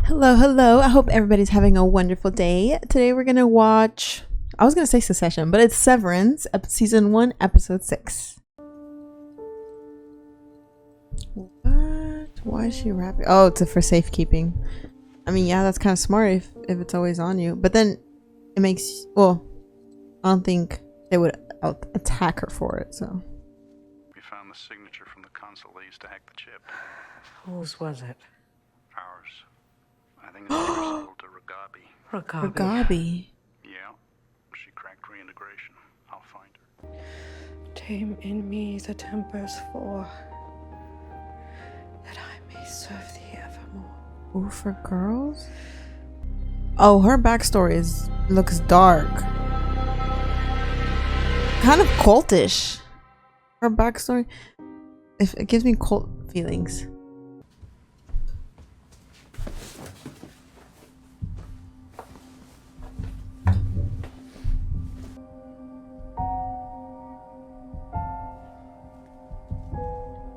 Hello, hello. I hope everybody's having a wonderful day. Today we're going to watch, I was going to say Succession, but it's Severance, season 1, episode 6. What? Why is she rapping? Oh, it's for safekeeping. I mean, yeah, that's kind of smart if it's always on you. But then it makes, well, I don't think they would attack her for it, so. We found the signature from the console they used to hack the chip. Whose was it? Ours. I think it's traceable to Rababi. Rababi. Yeah, she cracked reintegration. I'll find her. Tame in me the tempers for, that I may serve thee evermore. Ooh, for girls? Oh, her backstory looks dark. Kind of cultish. Her backstory, it gives me cult feelings.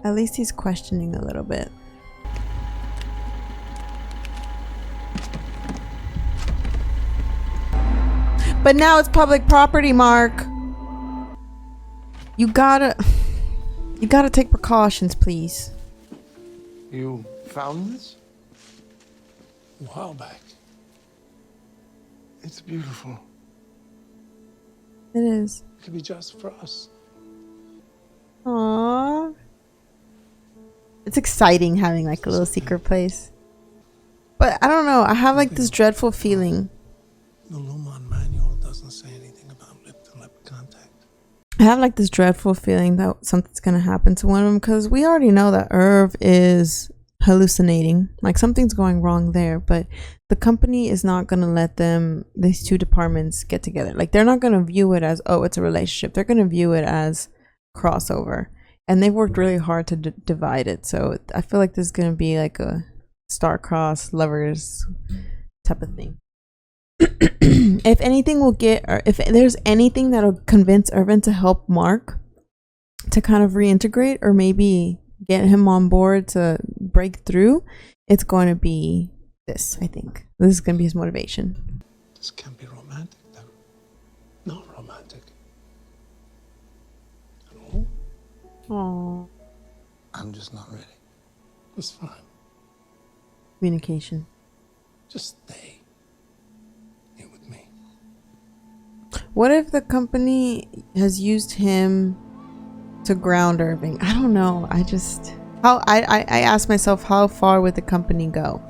At least he's questioning a little bit. But now it's public property, Mark. You gotta take precautions, please. You found this? A while back. It's beautiful. It is. It could be just for us. Aww. It's exciting having like a little secret place. But I don't know. I have like this dreadful feeling. The Lumon manual doesn't say anything about lip-to-lip contact. I have like this dreadful feeling that something's gonna happen to one of them because we already know that Irv is hallucinating. Like something's going wrong there, but the company is not gonna let these two departments get together. Like they're not gonna view it as, oh, it's a relationship. They're gonna view it as crossover. And they've worked really hard to divide it. So I feel like this is going to be like a star-crossed lovers type of thing. If anything will if there's anything that'll convince Irvin to help Mark to kind of reintegrate or maybe get him on board to break through, it's going to be this, I think. This is going to be his motivation. This can't be romantic, though. Not romantic. At all. Aww. I'm just not ready. It's fine. Communication. Just stay here with me. What if the company has used him to ground Irving? I don't know. I ask myself, how far would the company go?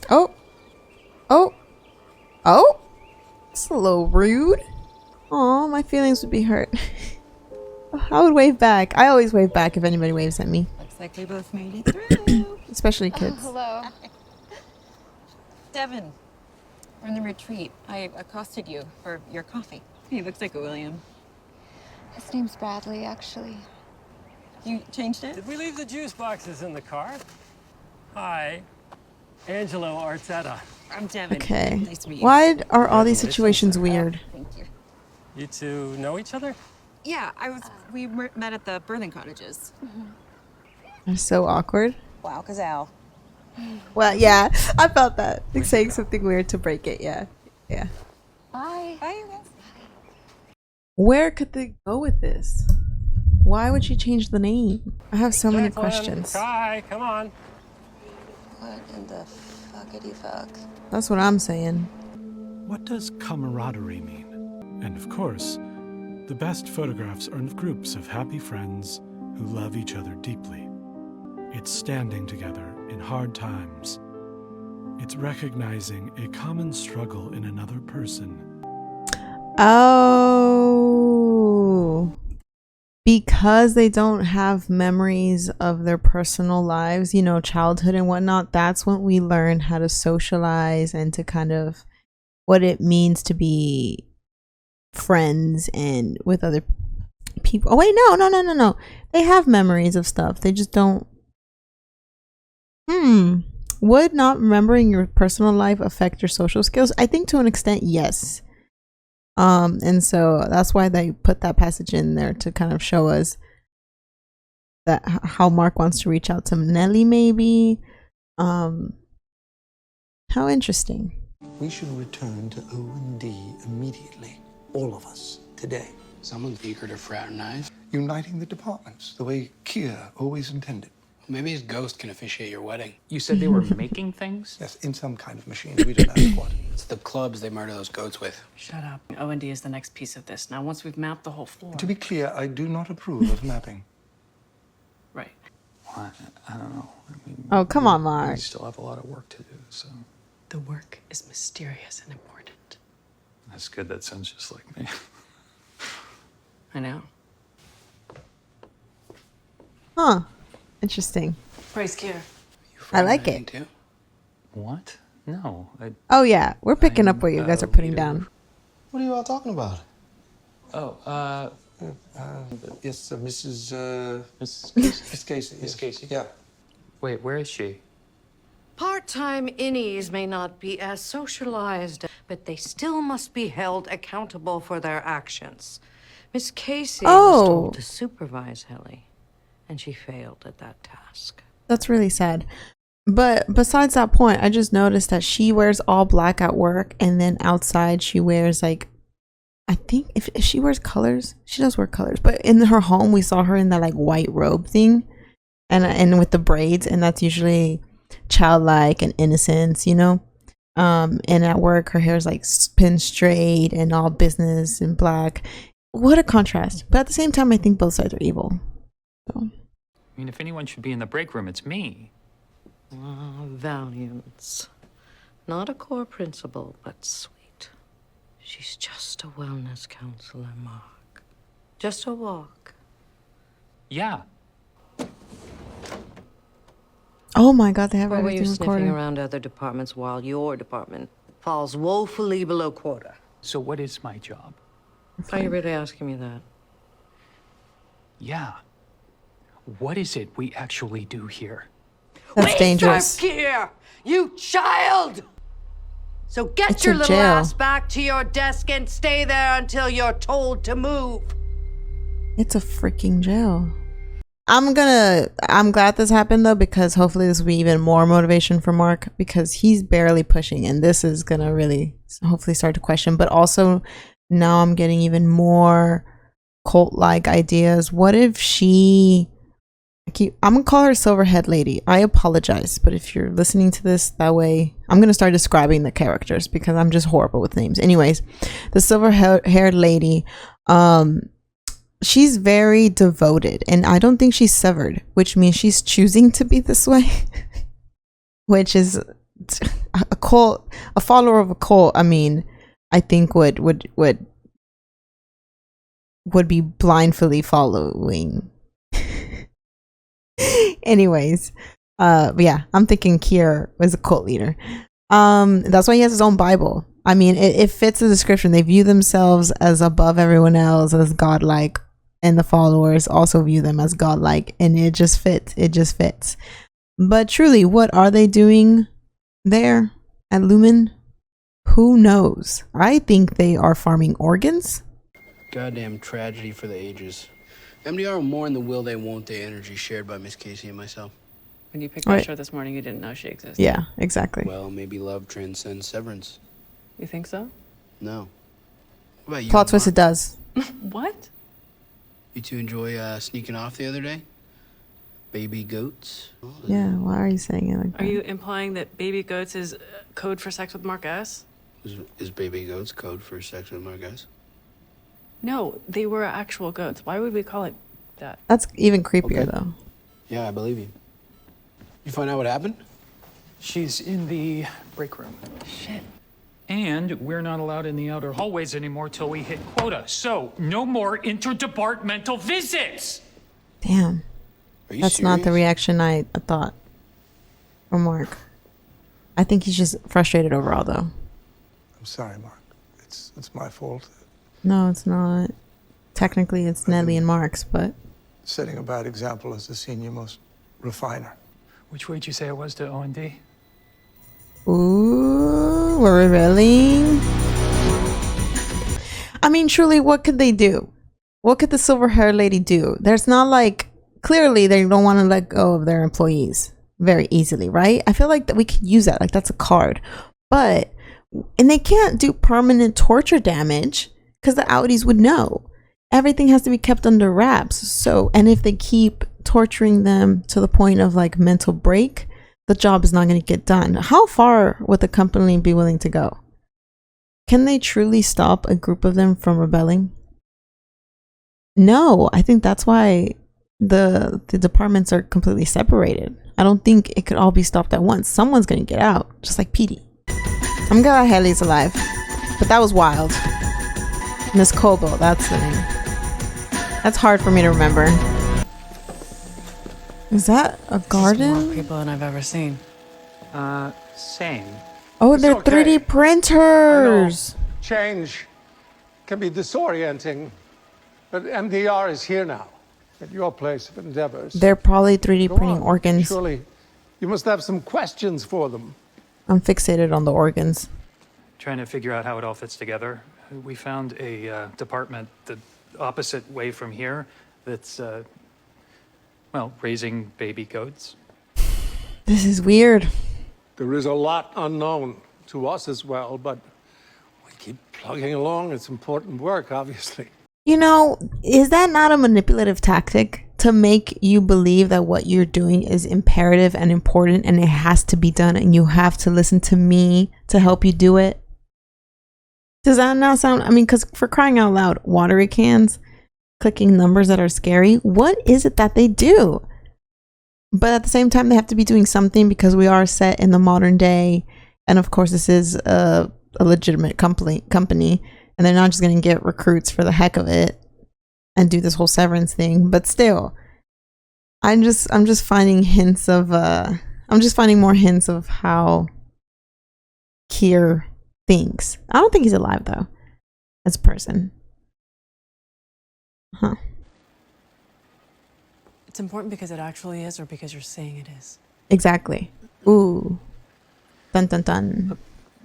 Oh. It's a little rude. Oh, my feelings would be hurt. I would wave back. I always wave back if anybody waves at me. Looks like we both made it through. Especially kids. Oh, hello. Devin, we're in the retreat. I accosted you for your coffee. He looks like a William. His name's Bradley, actually. You changed it? Did we leave the juice boxes in the car? Hi, Angelo Arteta. I'm Devin. Okay. Nice to meet you. Why are all these situations weird? Thank you. You two know each other? Yeah, we met at the birthing cottages. They're so awkward. Wow, Cazal. Well, yeah, I felt that. Like saying something weird to break it. Yeah. Bye. Bye, you guys. Where could they go with this? Why would she change the name? I have so many Jacqueline, questions. Kai, come on. What in the fuckity fuck? That's what I'm saying. What does camaraderie mean? And of course, the best photographs are of groups of happy friends who love each other deeply. It's standing together in hard times. It's recognizing a common struggle in another person. Oh. Because they don't have memories of their personal lives, you know, childhood and whatnot, that's when we learn how to socialize and to kind of what it means to be friends and with other people. Oh wait, no. They have memories of stuff. They just don't. Would not remembering your personal life affect your social skills? I think to an extent, yes. And so that's why they put that passage in there to kind of show us how Mark wants to reach out to Nelly, maybe. How interesting. We should return to O&D immediately. All of us, today. Someone's eager to fraternize. Uniting the departments, the way Kier always intended. Maybe his ghost can officiate your wedding. You said they were making things? Yes, in some kind of machine. We don't ask what. It's the clubs they murder those goats with. Shut up. O&D is the next piece of this. Now, once we've mapped the whole floor... To be clear, I do not approve of mapping. Right. Well, I don't know. I mean, Oh, come on, Mark. We still have a lot of work to do, so... The work is mysterious and important. That's good. That sounds just like me. I know. Huh. Interesting. Praise Kier. I like it. Too? What? No. Oh yeah, we're picking up what you guys are putting down. What are you all talking about? Oh, Yes, Mrs. Miss Miss Casey. Miss Casey? Yeah. Wait, where is she? Part-time innies may not be as socialized, but they still must be held accountable for their actions. Miss Casey was told to supervise Helly, and she failed at that task. That's really sad. But besides that point, I just noticed that she wears all black at work, and then outside she wears like, I think if she wears colors, she does wear colors. But in her home, we saw her in that like white robe thing, and with the braids, and that's usually childlike and innocence, you know. And at work, her hair's like pinned straight and all business and black. What a contrast! But at the same time, I think both sides are evil. So. I mean, if anyone should be in the break room, it's me. Valiance. Not a core principal, but sweet. She's just a wellness counselor, Mark. Just a walk. Yeah. Oh my God, they have Or were you everything sniffing recorded. around other departments while your department falls woefully below quota? So what is my job? Are you really asking me that? Yeah. What is it we actually do here? That's dangerous. Here, you child! So get It's your a little jail. ass back to your desk and stay there until you're told to move. It's a freaking jail. I'm glad this happened though, because hopefully this will be even more motivation for Mark, because he's barely pushing, and this is gonna really hopefully start to question. But also now I'm getting even more cult-like ideas. What if I'm gonna call her Silverhead Lady. I apologize, but if you're listening to this that way, I'm gonna start describing the characters because I'm just horrible with names. Anyways, the silver-haired lady, she's very devoted, and I don't think she's severed, which means she's choosing to be this way, which is a cult, a follower of a cult. I mean, I think would be blindly following. Anyways, yeah, I'm thinking Kier was a cult leader. That's why he has his own Bible. I mean, it fits the description. They view themselves as above everyone else, as godlike, and the followers also view them as godlike, and it just fits. It just fits. But truly, what are they doing there at Lumen? Who knows? I think they are farming organs. Goddamn tragedy for the ages. MDR more in the will they won't they energy shared by Miss Casey and myself. When you picked that show this morning, you didn't know she existed. Yeah, exactly. Well, maybe love transcends Severance. You think so? No. What about you? Plot twist, it does. What? You two enjoy sneaking off the other day? Baby goats? Yeah, why are you saying it like that? Are you implying that baby goats is code for sex with Mark S? Is baby goats code for sex with Mark S? No, they were actual goats. Why would we call it that? That's even creepier, though. Yeah, I believe you. You find out what happened? She's in the break room. Shit. And we're not allowed in the outer hallways anymore till we hit quota. So no more interdepartmental visits. Damn. That's not the reaction I thought from Mark. I think he's just frustrated overall, though. I'm sorry, Mark. It's my fault. No, it's not. Technically, it's Nelly and Mark's, but... Setting a bad example as the senior most refiner. Which way'd you say it was to O&D? Ooh, we're revealing. I mean, truly, what could they do? What could the silver-haired lady do? There's not, like, clearly they don't want to let go of their employees very easily, right? I feel like that we could use that, like that's a card. But and they can't do permanent torture damage because the Audis would know. Everything has to be kept under wraps. So, and if they keep torturing them to the point of like mental break, the job is not going to get done. How far would the company be willing to go? Can they truly stop a group of them from rebelling? No, I think that's why the departments are completely separated. I don't think it could all be stopped at once. Someone's going to get out, just like Petey. I'm glad Haley's alive, but that was wild. Miss Cobel, that's the name. That's hard for me to remember. Is that a garden? More people than I've ever seen. Same. Oh, they're 3D printers. Change can be disorienting, but MDR is here now, at your place of endeavors. They're probably 3D Go printing on. organs. Surely you must have some questions for them. I'm fixated on the organs. Trying to figure out how it all fits together. We found a department the opposite way from here that's, well, raising baby goats. This is weird. There is a lot unknown to us as well, but we keep plugging along. It's important work, obviously. You know, is that not a manipulative tactic to make you believe that what you're doing is imperative and important and it has to be done and you have to listen to me to help you do it? Does that not sound, I mean, because for crying out loud, watery cans, clicking numbers that are scary, what is it that they do? But at the same time, they have to be doing something because we are set in the modern day. And of course, this is a legitimate company, and they're not just going to get recruits for the heck of it and do this whole severance thing. But still, I'm just finding hints of, I'm just finding more hints of how Kier thinks. I don't think he's alive though, as a person. Huh. It's important because it actually is, or because you're saying it is. Exactly. Ooh. Dun dun dun.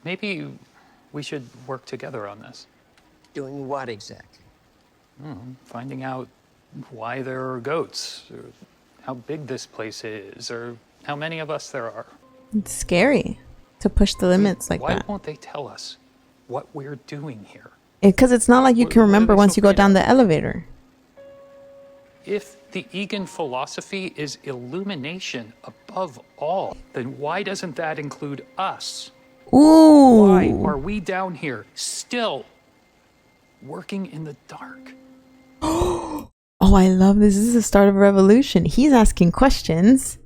Maybe we should work together on this. Doing what exactly? Finding out why there are goats, or how big this place is, or how many of us there are. It's scary to push the limits like Why that. won't they tell us what we're doing here? Because it's not like you can remember once you go down the elevator. If the Egan philosophy is illumination above all, then why doesn't that include us? Ooh. Why are we down here still working in the dark? Oh, I love this. This is the start of a revolution. He's asking questions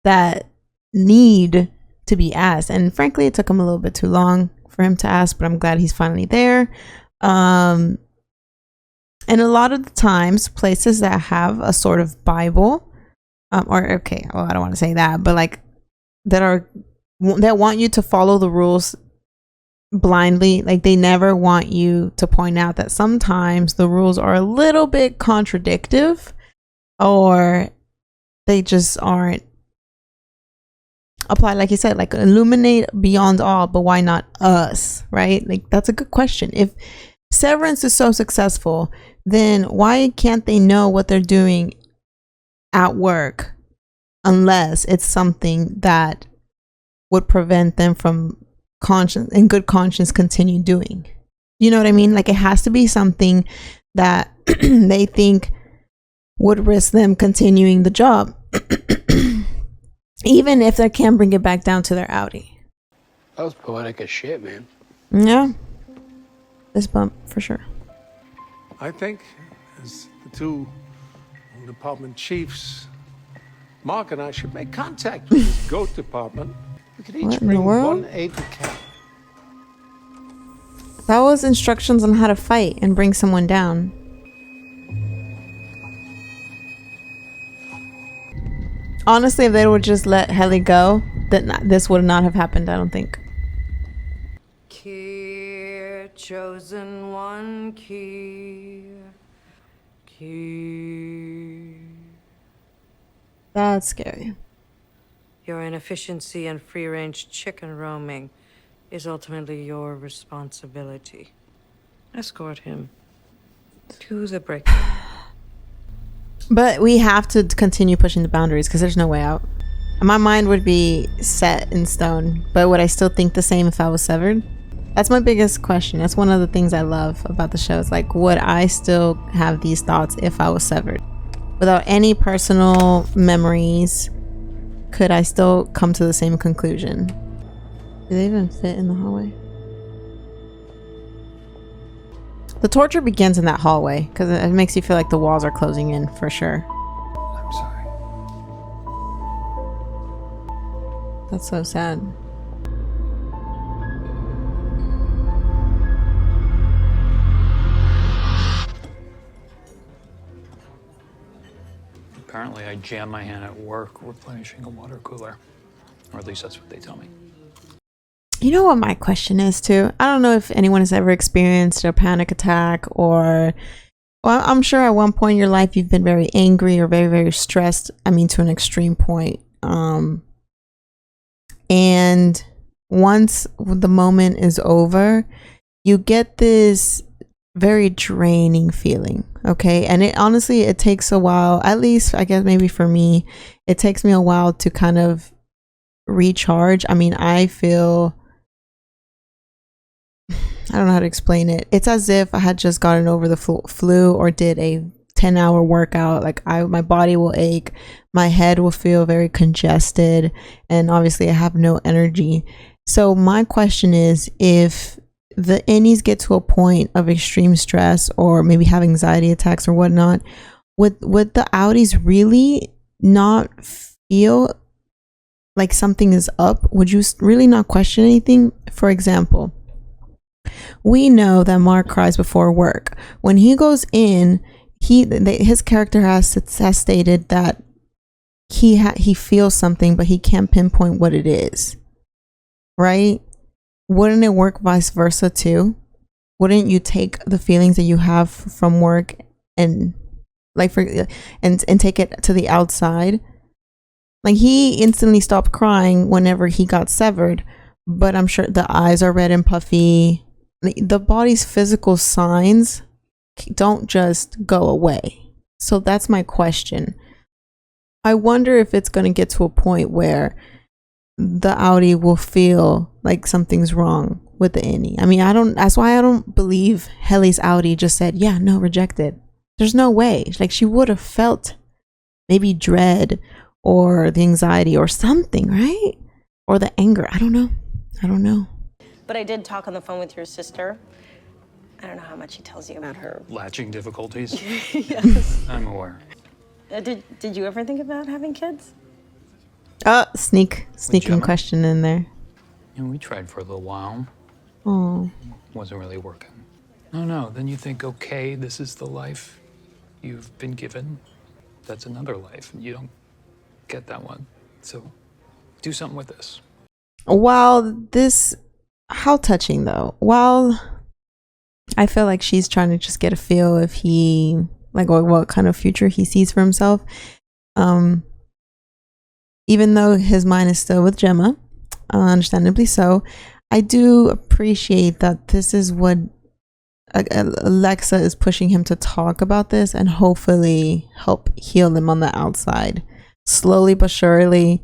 that need to be asked. And frankly, it took him a little bit too long for him to ask, but I'm glad he's finally there. And a lot of the times, places that have a sort of Bible, or okay, well, I don't want to say that, but like that want you to follow the rules blindly. Like they never want you to point out that sometimes the rules are a little bit contradictive, or they just aren't applied. Like you said, like illuminate beyond all, but why not us, right? Like that's a good question. If Severance is so successful, then why can't they know what they're doing at work unless it's something that would prevent them from in good conscience continue doing? You know what I mean? Like it has to be something that they think would risk them continuing the job, even if they can bring it back down to their Audi. That was poetic as shit, man. Yeah. This bump for sure. I think, as the two department chiefs, Mark and I should make contact with this goat department. We could each bring one aide de camp. That was instructions on how to fight and bring someone down. Honestly, if they would just let Helly go, this would not have happened, I don't think. Kier, chosen one, Kier. Kier. That's scary. Your inefficiency and free-range chicken roaming is ultimately your responsibility. Escort him to the brick. But we have to continue pushing the boundaries because there's no way out. My mind would be set in stone, but would I still think the same if I was severed? That's my biggest question. That's one of the things I love about the show. It's like, would I still have these thoughts if I was severed? Without any personal memories, could I still come to the same conclusion? Do they even fit in the hallway? The torture begins in that hallway because it makes you feel like the walls are closing in for sure. I'm sorry. That's so sad. Apparently I jammed my hand at work replenishing a water cooler. Or at least that's what they tell me. You know what my question is too? I don't know if anyone has ever experienced a panic attack or, well, I'm sure at one point in your life you've been very angry or very, very stressed. I mean, to an extreme point. And once the moment is over, you get this very draining feeling. Okay. And it honestly, it takes a while, at least I guess maybe for me, it takes me a while to kind of recharge. I mean, I feel, I don't know how to explain it. It's as if I had just gotten over the flu or did a 10-hour workout. Like my body will ache, my head will feel very congested, and obviously I have no energy. So my question is, if the innies get to a point of extreme stress or maybe have anxiety attacks or whatnot, would the outies really not feel like something is up? Would you really not question anything? For example, we know that Mark cries before work. When he goes in, his character has stated that he feels something, but he can't pinpoint what it is. Right? Wouldn't it work vice versa too? Wouldn't you take the feelings that you have from work and and take it to the outside? Like, he instantly stopped crying whenever he got severed, but I'm sure the eyes are red and puffy. The body's physical signs don't just go away. So that's my question. I wonder if it's going to get to a point where the outie will feel like something's wrong with the innie. I mean, that's why I don't believe Helly's outie just said, yeah, no, rejected. There's no way. Like, she would have felt maybe dread or the anxiety or something, right? Or the anger. I don't know. But I did talk on the phone with your sister. I don't know how much he tells you about her. Latching difficulties? Yes. I'm aware. Did you ever think about having kids? Sneaking question in there. And we tried for a little while. Oh. Wasn't really working. No. Then you think, okay, this is the life you've been given. That's another life. You don't get that one. So do something with this. How touching though. While I feel like she's trying to just get a feel if he, like, what kind of future he sees for himself. Even though his mind is still with Gemma, understandably so, I do appreciate that this is what Alexa is pushing him to talk about this and hopefully help heal him on the outside, slowly but surely,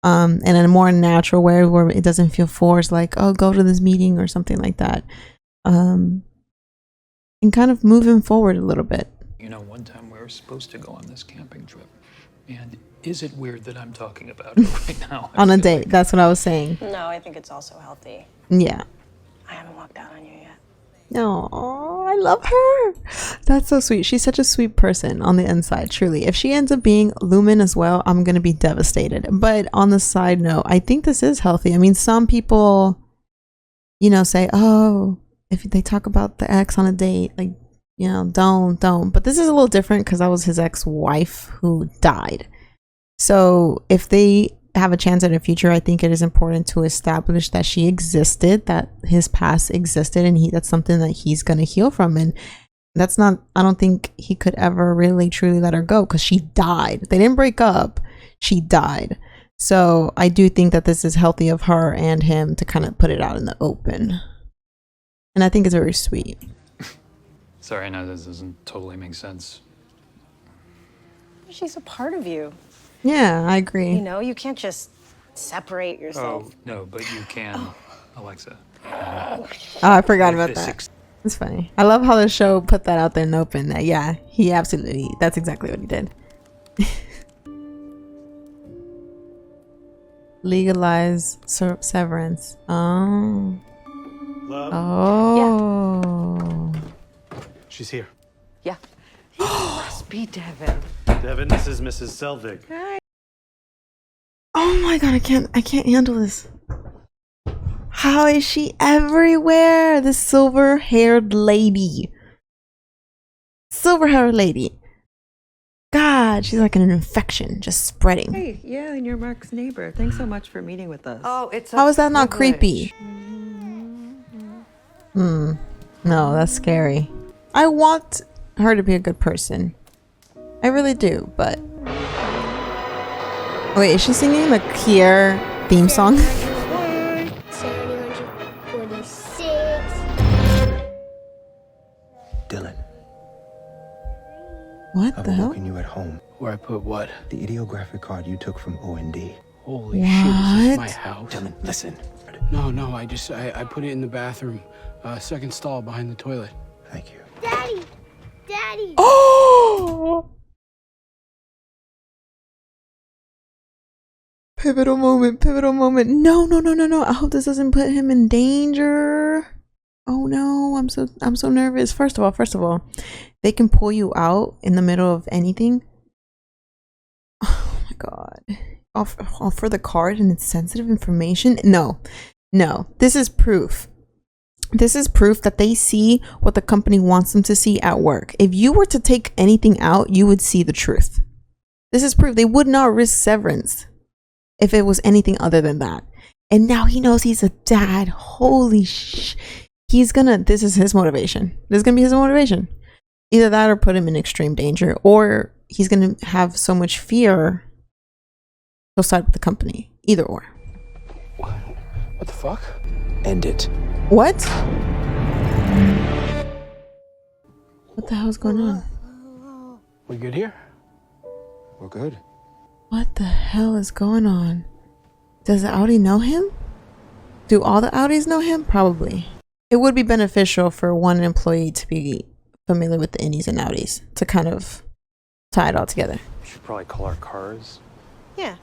and in a more natural way where it doesn't feel forced, like, oh, go to this meeting or something like that, and kind of move him forward a little bit. You know, one time we were supposed to go on this camping trip, and is it weird that I'm talking about it right now? On a date, that's what I was saying. No, I think it's also healthy. Yeah. I haven't walked out on you yet. No, I love her. That's so sweet. She's such a sweet person on the inside, truly. If she ends up being Lumen as well, I'm going to be devastated. But on the side note, I think this is healthy. I mean, some people, say, oh, if they talk about the ex on a date, like, don't. But this is a little different because that was his ex-wife who died. So if they have a chance in the future, I think it is important to establish that she existed, that his past existed, and that's something that he's going to heal from. And that's not, I don't think he could ever really truly let her go because she died. They didn't break up. She died. So I do think that this is healthy of her and him to kind of put it out in the open. And I think it's very sweet. Sorry, I know this doesn't totally make sense. She's a part of you. Yeah, I agree. You know, you can't just separate yourself. Oh, no, but you can, Alexa. Oh, I forgot about that. It's funny. I love how the show put that out there in the open. That yeah, he absolutely. That's exactly what he did. Legalize severance. Oh. Love? Oh. She's here. Yeah. He must be Devin. Devin, this is Mrs. Selvig. Oh my god, I can't handle this. How is she everywhere? This silver-haired lady. Silver-haired lady. God, she's like an infection, just spreading. Hey, yeah, and you're Mark's neighbor. Thanks so much for meeting with us. Oh, it's How is that not creepy? No, that's scary. I want her to be a good person. I really do, but... Wait, is she singing the Kier theme song? Dylan. What the hell? I've you at home. Where I put what? The ideographic card you took from OND. Holy shit, is this my What? house? Dylan, listen. No, I put it in the bathroom. Second stall behind the toilet. Thank you. Daddy! Daddy! Oh! Pivotal moment, pivotal moment. No, no, no, no, no. I hope this doesn't put him in danger. Oh no, I'm so nervous. First of all, they can pull you out in the middle of anything. Oh my god. Offer the card and it's sensitive information? No. This is proof. This is proof that they see what the company wants them to see at work. If you were to take anything out, you would see the truth. This is proof. They would not risk severance if it was anything other than that. And now he knows he's a dad. Holy sh! This is his motivation. This is gonna be his motivation. Either that or put him in extreme danger, or he's gonna have so much fear he'll side with the company. Either or. What the fuck? End it. What? What the hell's going on? We good here? We're good. What the hell is going on? Does the Audi know him? Do all the Audis know him? Probably. It would be beneficial for one employee to be familiar with the Innies and Audis to kind of tie it all together. We should probably call our cars. Yeah.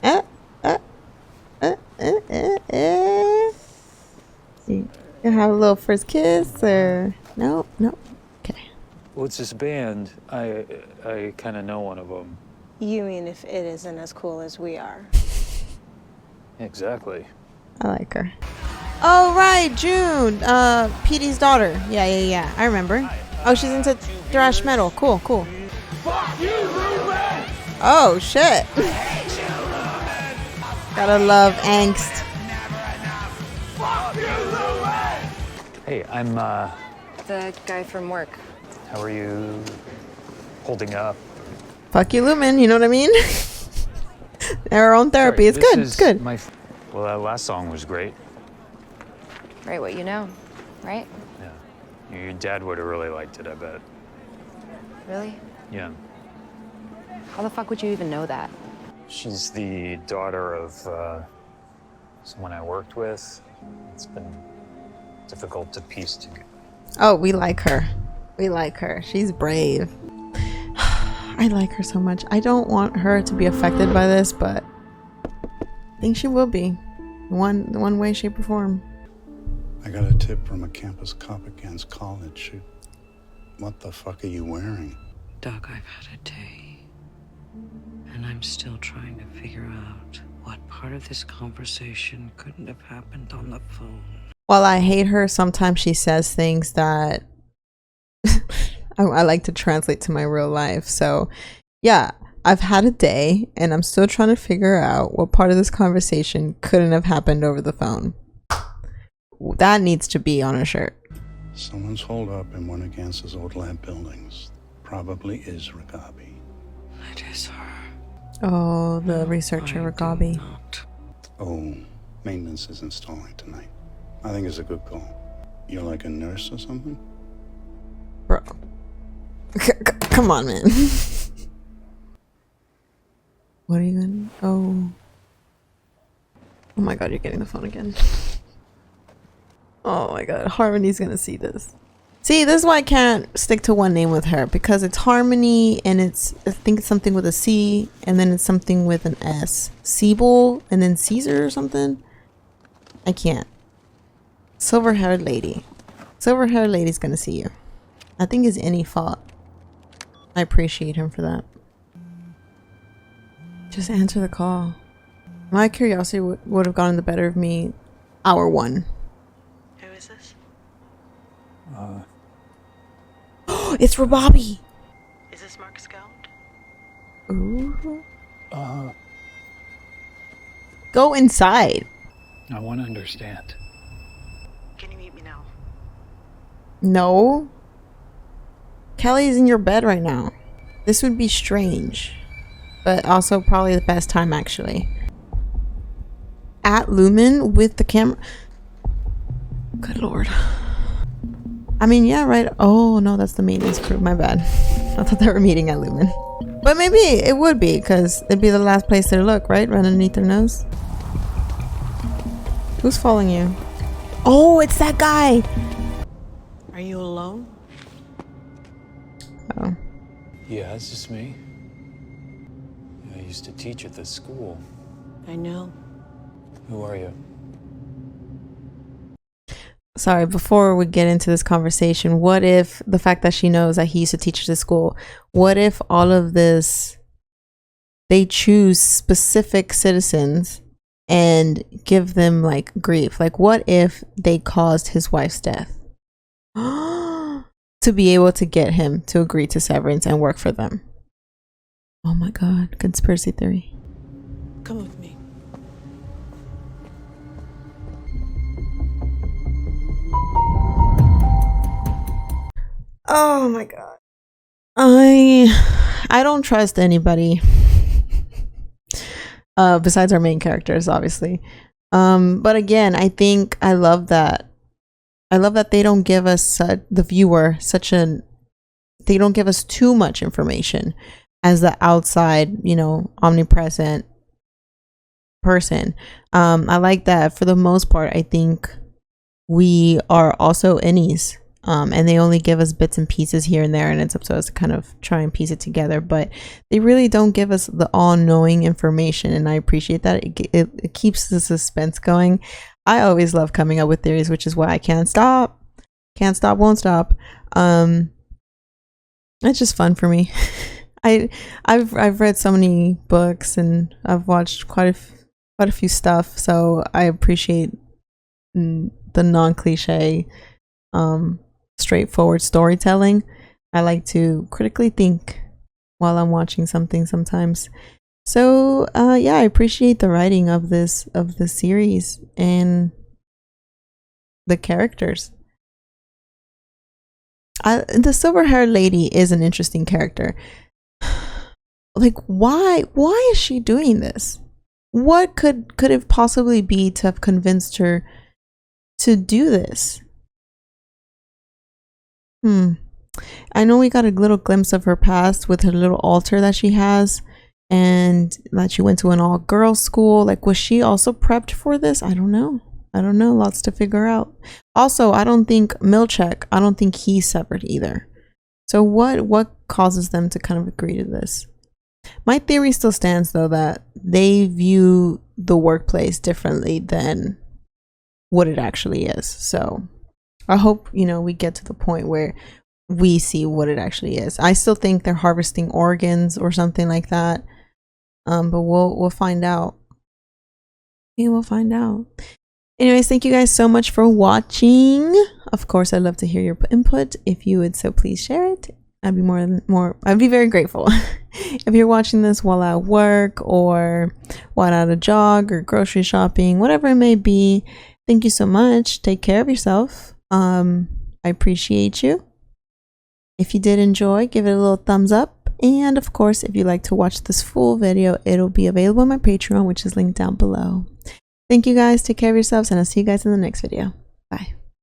You have a little first kiss or no? Okay. Well, it's this band. I kind of know one of them. You mean if it isn't as cool as we are? Exactly. I like her. Oh right, June. Petey's daughter. Yeah. I remember. Oh, she's into thrash metal. Cool. Oh shit. Gotta love angst. Hey, I'm The guy from work. how are you holding up? Fuck you, Lumen. You know what I mean? Our own therapy. Sorry, It's good. this It's good. is my well, that last song was great. Right, what you know, right? Yeah. Your dad would have really liked it, I bet. Really? Yeah. How the fuck would you even know that? She's the daughter of someone I worked with. It's been difficult to piece together. Oh, we like her. She's brave. I like her so much. I don't want her to be affected by this, but I think she will be. One way, shape, or form. I got a tip from a campus cop against college. What the fuck are you wearing? Doc, I've had a day. And I'm still trying to figure out what part of this conversation couldn't have happened on the phone. While I hate her, sometimes she says things that I like to translate to my real life. So, yeah, I've had a day and I'm still trying to figure out what part of this conversation couldn't have happened over the phone. That needs to be on a shirt. Someone's holed up in one of Gance's old lab buildings. Probably is Rababi. It is her. Oh, the researcher Rababi. Oh, maintenance is installing tonight. I think it's a good call. You're like a nurse or something? Bro. Come on, man. What are you gonna... Oh. Oh my god, you're getting the phone again. Oh my god, Harmony's gonna see this. See, this is why I can't stick to one name with her, because it's Harmony and it's, I think it's something with a C and then it's something with an S. Siebel and then Caesar or something. I can't. Silver-haired lady. Silver-haired lady's gonna see you. I think it's any fault. I appreciate him for that. Just answer the call. My curiosity would have gotten the better of me hour one. Who is this? It's Rababi! Is this Mark Scout? Ooh. Go inside. I want to understand. Can you meet me now? No. Kelly's in your bed right now. This would be strange. But also probably the best time, actually. At Lumen with the camera. Good lord. I mean, yeah, right. Oh, no, that's the maintenance crew. My bad. I thought they were meeting at Lumen. But maybe it would be, because it'd be the last place they look, right? Right underneath their nose. Who's following you? Oh, it's that guy! Are you alone? Oh. Yeah, it's just me. I used to teach at this school. I know. Who are you? Sorry, before we get into this conversation, what if the fact that she knows that he used to teach at this school, what if all of this, they choose specific citizens and give them like grief? Like, what if they caused his wife's death to be able to get him to agree to severance and work for them? Oh my god, conspiracy theory. Come with me. Oh my god. I don't trust anybody. Besides our main characters, obviously. But again, I think I love that they don't give us the viewer they don't give us too much information as the outside, you know, omnipresent person. I like that for the most part. I think we are also innies. And they only give us bits and pieces here and there, and it's up to us to kind of try and piece it together. But they really don't give us the all-knowing information, and I appreciate that. It keeps the suspense going. I always love coming up with theories, which is why I can't stop, won't stop. It's just fun for me. I've read so many books and I've watched quite a few stuff, so I appreciate the non-cliche, straightforward storytelling. I like to critically think while I'm watching something sometimes. So yeah, I appreciate the writing of this series and the characters. The silver-haired lady is an interesting character. Like, why is she doing this? What could it possibly be to have convinced her to do this? I know we got a little glimpse of her past with her little altar that she has, and that she went to an all-girls school. Like, was she also prepped for this? I don't know. Lots to figure out. Also, I don't think he's severed either. So what causes them to kind of agree to this? My theory still stands, though, that they view the workplace differently than what it actually is. So I hope, you know, we get to the point where we see what it actually is. I still think they're harvesting organs or something like that. But we'll find out. Yeah, we'll find out. Anyways, thank you guys so much for watching. Of course, I'd love to hear your input. If you would so please share it. I'd be very grateful. If you're watching this while at work or while at a jog or grocery shopping, whatever it may be, thank you so much. Take care of yourself. I appreciate you. If you did enjoy, give it a little thumbs up. And of course, if you'd like to watch this full video, it'll be available on my Patreon, which is linked down below. Thank you guys. Take care of yourselves, and I'll see you guys in the next video. Bye.